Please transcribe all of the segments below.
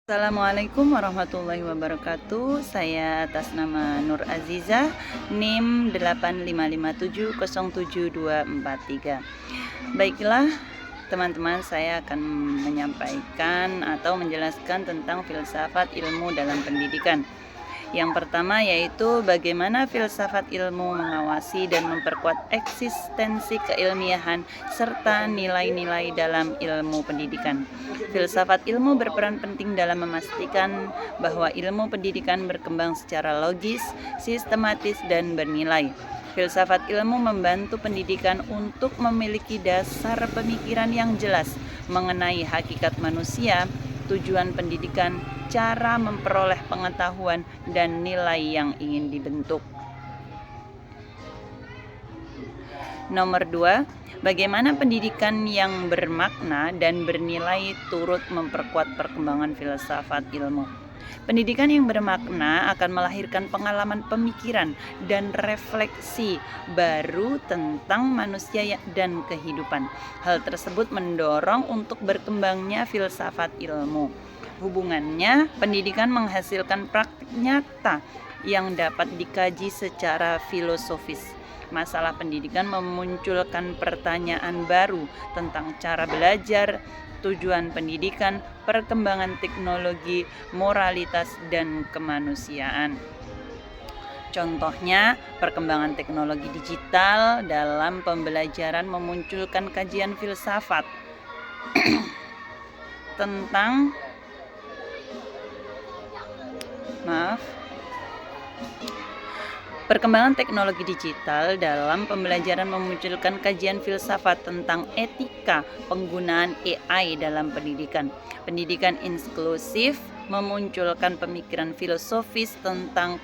Assalamualaikum warahmatullahi wabarakatuh. Saya atas nama Nur Azizah, NIM 855707243. Baiklah, teman-teman, saya akan menyampaikan atau menjelaskan tentang filsafat ilmu dalam pendidikan. Yang pertama yaitu bagaimana filsafat ilmu mengawasi dan memperkuat eksistensi keilmiahan serta nilai-nilai dalam ilmu pendidikan. Filsafat ilmu berperan penting dalam memastikan bahwa ilmu pendidikan berkembang secara logis, sistematis, dan bernilai. Filsafat ilmu membantu pendidikan untuk memiliki dasar pemikiran yang jelas mengenai hakikat manusia, tujuan pendidikan, cara memperoleh pengetahuan, dan nilai yang ingin dibentuk. Nomor 2, bagaimana pendidikan yang bermakna dan bernilai turut memperkuat perkembangan filsafat ilmu. Pendidikan yang bermakna akan melahirkan pengalaman pemikiran dan refleksi baru tentang manusia dan kehidupan. Hal tersebut mendorong untuk berkembangnya filsafat ilmu. Hubungannya, pendidikan menghasilkan praktik nyata yang dapat dikaji secara filosofis. Masalah pendidikan memunculkan pertanyaan baru tentang cara belajar, tujuan pendidikan, perkembangan teknologi, moralitas, dan kemanusiaan. Contohnya, perkembangan teknologi digital dalam pembelajaran memunculkan kajian filsafat tentang Perkembangan teknologi digital dalam pembelajaran memunculkan kajian filsafat tentang etika penggunaan AI dalam pendidikan. Pendidikan inklusif memunculkan pemikiran filosofis tentang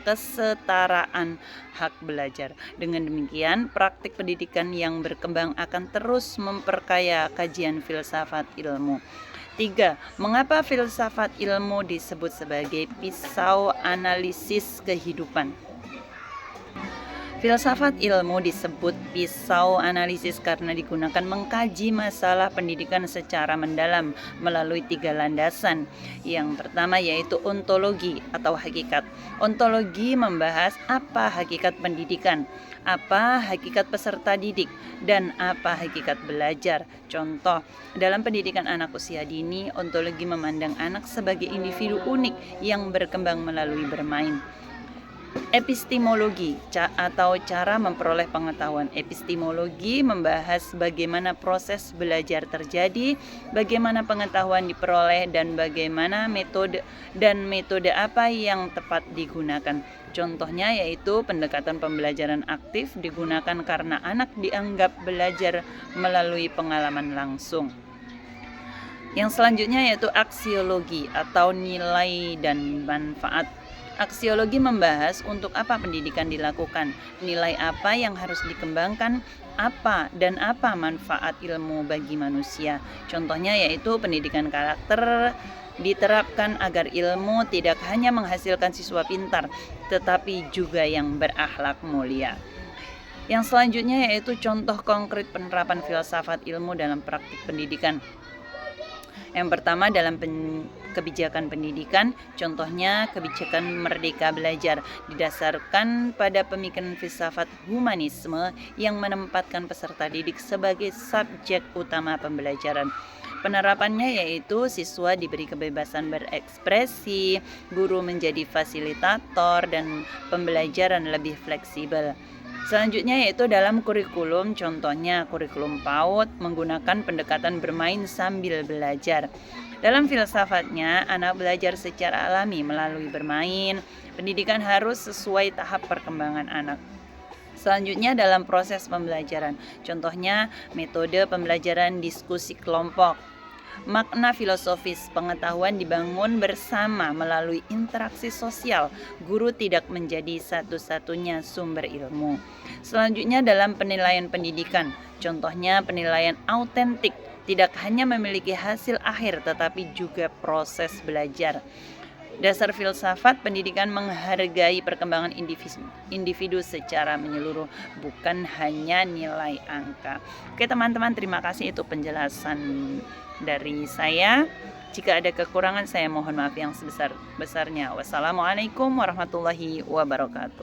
kesetaraan hak belajar. Dengan demikian, praktik pendidikan yang berkembang akan terus memperkaya kajian filsafat ilmu. 3. Mengapa filsafat ilmu disebut sebagai pisau analisis kehidupan? Filsafat ilmu disebut pisau analisis karena digunakan mengkaji masalah pendidikan secara mendalam melalui 3 landasan. Yang pertama yaitu ontologi atau hakikat. Ontologi membahas apa hakikat pendidikan, apa hakikat peserta didik, dan apa hakikat belajar. Contoh, dalam pendidikan anak usia dini, ontologi memandang anak sebagai individu unik yang berkembang melalui bermain. Epistemologi atau cara memperoleh pengetahuan. Epistemologi membahas bagaimana proses belajar terjadi, bagaimana pengetahuan diperoleh, dan bagaimana metode apa yang tepat digunakan. Contohnya yaitu pendekatan pembelajaran aktif digunakan karena anak dianggap belajar melalui pengalaman langsung. Yang selanjutnya yaitu aksiologi atau nilai dan manfaat. Aksiologi membahas untuk apa pendidikan dilakukan, nilai apa yang harus dikembangkan, apa manfaat ilmu bagi manusia. Contohnya yaitu pendidikan karakter diterapkan agar ilmu tidak hanya menghasilkan siswa pintar, tetapi juga yang berakhlak mulia. Yang selanjutnya yaitu contoh konkret penerapan filsafat ilmu dalam praktik pendidikan. Yang pertama dalam kebijakan pendidikan, contohnya kebijakan Merdeka Belajar didasarkan pada pemikiran filsafat humanisme yang menempatkan peserta didik sebagai subjek utama pembelajaran. Penerapannya yaitu siswa diberi kebebasan berekspresi, guru menjadi fasilitator, dan pembelajaran lebih fleksibel. Selanjutnya yaitu dalam kurikulum, contohnya kurikulum PAUD menggunakan pendekatan bermain sambil belajar. Dalam filsafatnya, anak belajar secara alami melalui bermain. Pendidikan harus sesuai tahap perkembangan anak. Selanjutnya dalam proses pembelajaran, contohnya metode pembelajaran diskusi kelompok. Makna filosofis, pengetahuan dibangun bersama melalui interaksi sosial. Guru tidak menjadi satu-satunya sumber ilmu. Selanjutnya dalam penilaian pendidikan, contohnya penilaian autentik, tidak hanya memiliki hasil akhir tetapi juga proses belajar. Dasar filsafat pendidikan menghargai perkembangan individu secara menyeluruh, bukan hanya nilai angka. Oke teman-teman, terima kasih, itu penjelasan dari saya. Jika ada kekurangan, saya mohon maaf yang sebesar-besarnya. Wassalamualaikum warahmatullahi wabarakatuh.